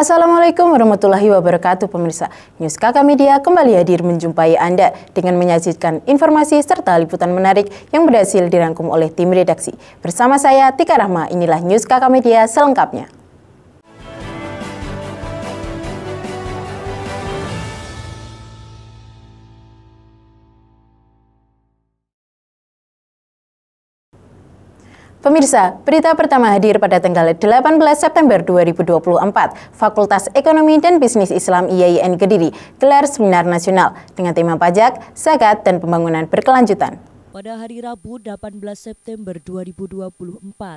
Assalamualaikum warahmatullahi wabarakatuh pemirsa. News KK Media kembali hadir menjumpai Anda dengan menyajikan informasi serta liputan menarik yang berhasil dirangkum oleh tim redaksi. Bersama saya Tika Rahma, inilah News KK Media selengkapnya. Pemirsa, berita pertama hadir pada tanggal 18 September 2024. Fakultas Ekonomi dan Bisnis Islam IAIN Kediri gelar seminar nasional dengan tema pajak, zakat, dan pembangunan berkelanjutan. Pada hari Rabu 18 September 2024,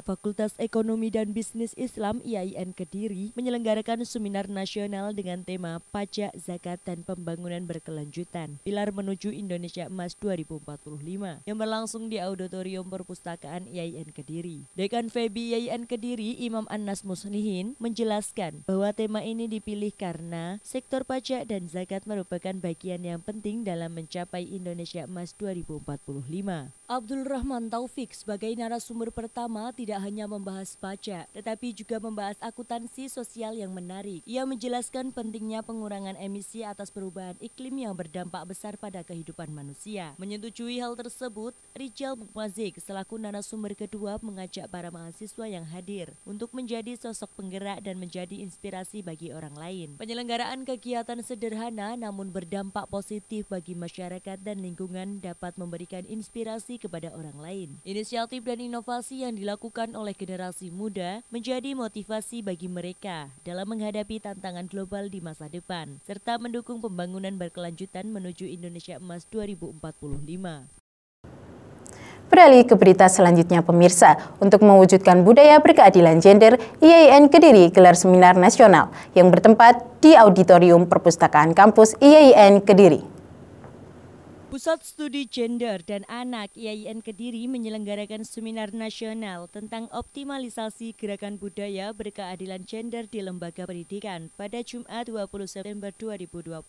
Fakultas Ekonomi dan Bisnis Islam IAIN Kediri menyelenggarakan seminar nasional dengan tema Pajak, Zakat, dan Pembangunan Berkelanjutan, Pilar Menuju Indonesia Emas 2045, yang berlangsung di Auditorium Perpustakaan IAIN Kediri. Dekan FEBI IAIN Kediri, Imam Anas Muslihin, menjelaskan bahwa tema ini dipilih karena sektor pajak dan zakat merupakan bagian yang penting dalam mencapai Indonesia Emas 2045. Abdul Rahman Taufik sebagai narasumber pertama tidak hanya membahas pajak, tetapi juga membahas akuntansi sosial yang menarik. Ia menjelaskan pentingnya pengurangan emisi atas perubahan iklim yang berdampak besar pada kehidupan manusia. Menyetujui hal tersebut, Rijal Mukmazik selaku narasumber kedua mengajak para mahasiswa yang hadir untuk menjadi sosok penggerak dan menjadi inspirasi bagi orang lain. Penyelenggaraan kegiatan sederhana namun berdampak positif bagi masyarakat dan lingkungan dapat memberikan inspirasi kepada orang lain. Inisiatif dan inovasi yang dilakukan oleh generasi muda menjadi motivasi bagi mereka dalam menghadapi tantangan global di masa depan, serta mendukung pembangunan berkelanjutan menuju Indonesia Emas 2045. Beralih ke berita selanjutnya pemirsa, untuk mewujudkan budaya berkeadilan gender, IAIN Kediri gelar seminar nasional yang bertempat di Auditorium Perpustakaan Kampus IAIN Kediri. Pusat Studi Gender dan Anak IAIN Kediri menyelenggarakan seminar nasional tentang optimalisasi gerakan budaya berkeadilan gender di lembaga pendidikan pada Jumat 20 September 2024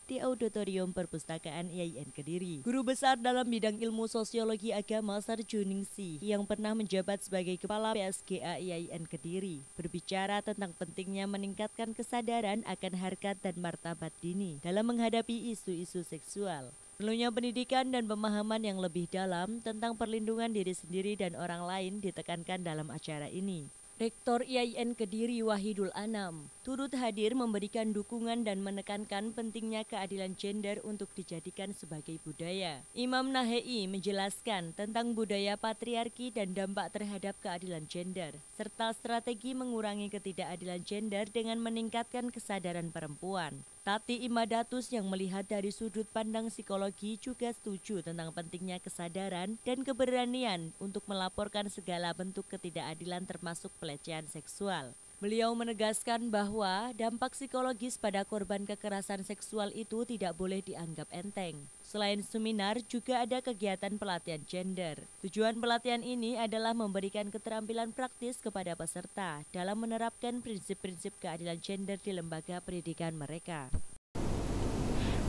di Auditorium Perpustakaan IAIN Kediri. Guru besar dalam bidang ilmu sosiologi agama Sarjuningsi yang pernah menjabat sebagai Kepala PSGA IAIN Kediri berbicara tentang pentingnya meningkatkan kesadaran akan harkat dan martabat dini dalam menghadapi isu-isu seksual. Perlunya pendidikan dan pemahaman yang lebih dalam tentang perlindungan diri sendiri dan orang lain ditekankan dalam acara ini. Rektor IAIN Kediri Wahidul Anam turut hadir memberikan dukungan dan menekankan pentingnya keadilan gender untuk dijadikan sebagai budaya. Imam Nahei menjelaskan tentang budaya patriarki dan dampak terhadap keadilan gender, serta strategi mengurangi ketidakadilan gender dengan meningkatkan kesadaran perempuan. Tati Imadatus yang melihat dari sudut pandang psikologi juga setuju tentang pentingnya kesadaran dan keberanian untuk melaporkan segala bentuk ketidakadilan termasuk pelecehan seksual. Beliau menegaskan bahwa dampak psikologis pada korban kekerasan seksual itu tidak boleh dianggap enteng. Selain seminar, juga ada kegiatan pelatihan gender. Tujuan pelatihan ini adalah memberikan keterampilan praktis kepada peserta dalam menerapkan prinsip-prinsip keadilan gender di lembaga pendidikan mereka.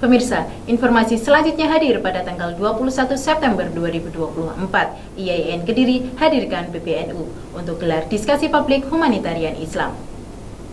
Pemirsa, informasi selanjutnya hadir pada tanggal 21 September 2024. IAIN Kediri hadirkan PBNU untuk gelar diskusi publik humanitarian Islam.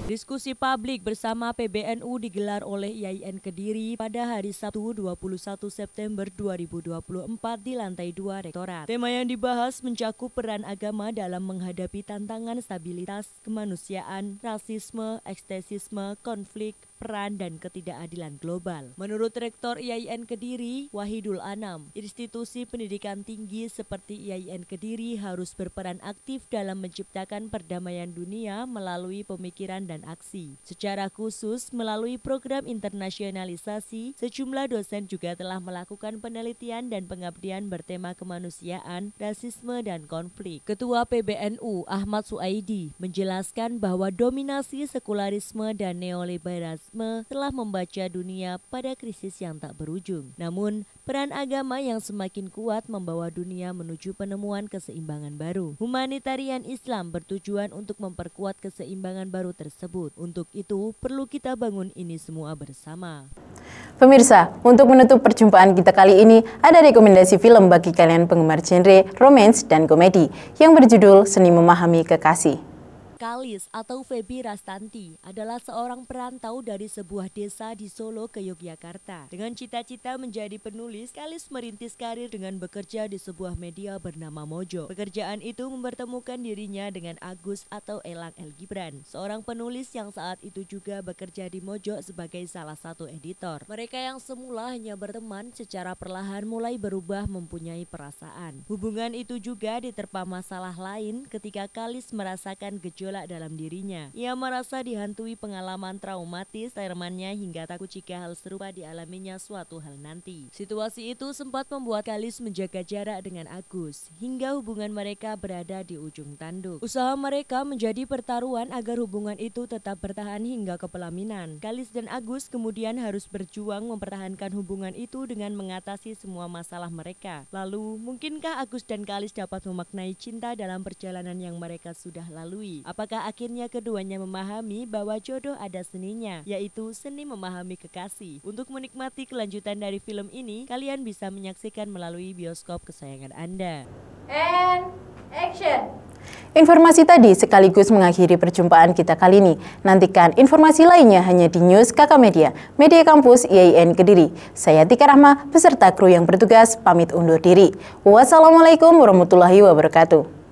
Diskusi publik bersama PBNU digelar oleh IAIN Kediri pada hari Sabtu 21 September 2024 di lantai 2 Rektorat. Tema yang dibahas mencakup peran agama dalam menghadapi tantangan stabilitas, kemanusiaan, rasisme, ekstremisme, konflik, peran dan ketidakadilan global. Menurut Rektor IAIN Kediri, Wahidul Anam, institusi pendidikan tinggi seperti IAIN Kediri harus berperan aktif dalam menciptakan perdamaian dunia melalui pemikiran dan aksi. Secara khusus, melalui program internasionalisasi, sejumlah dosen juga telah melakukan penelitian dan pengabdian bertema kemanusiaan, rasisme, dan konflik. Ketua PBNU, Ahmad Suaidi, menjelaskan bahwa dominasi sekularisme dan neoliberalisme telah membaca dunia pada krisis yang tak berujung. Namun, peran agama yang semakin kuat membawa dunia menuju penemuan keseimbangan baru. Humanitarian Islam bertujuan untuk memperkuat keseimbangan baru tersebut. Untuk itu, perlu kita bangun ini semua bersama. Pemirsa, untuk menutup perjumpaan kita kali ini, ada rekomendasi film bagi kalian penggemar genre romance dan komedi yang berjudul Seni Memahami Kekasih. Kalis atau Febi Rastanti adalah seorang perantau dari sebuah desa di Solo ke Yogyakarta. Dengan cita-cita menjadi penulis, Kalis merintis karir dengan bekerja di sebuah media bernama Mojo. Pekerjaan itu mempertemukan dirinya dengan Agus atau Elang El Gibran, seorang penulis yang saat itu juga bekerja di Mojo sebagai salah satu editor. Mereka yang semula hanya berteman secara perlahan mulai berubah mempunyai perasaan. Hubungan itu juga diterpa masalah lain ketika Kalis merasakan gejolak dalam dirinya. Ia merasa dihantui pengalaman traumatis temannya hingga takut jika hal serupa dialaminya suatu hal nanti. Situasi itu sempat membuat Kalis menjaga jarak dengan Agus, hingga hubungan mereka berada di ujung tanduk. Usaha mereka menjadi pertaruhan agar hubungan itu tetap bertahan hingga ke pelaminan. Kalis dan Agus kemudian harus berjuang mempertahankan hubungan itu dengan mengatasi semua masalah mereka. Lalu, mungkinkah Agus dan Kalis dapat memaknai cinta dalam perjalanan yang mereka sudah lalui? Apakah akhirnya keduanya memahami bahwa jodoh ada seninya, yaitu seni memahami kekasih? Untuk menikmati kelanjutan dari film ini, kalian bisa menyaksikan melalui bioskop kesayangan Anda. And action! Informasi tadi sekaligus mengakhiri perjumpaan kita kali ini. Nantikan informasi lainnya hanya di News KK Media, Media Kampus IAIN Kediri. Saya Tika Rahma beserta kru yang bertugas pamit undur diri. Wassalamualaikum warahmatullahi wabarakatuh.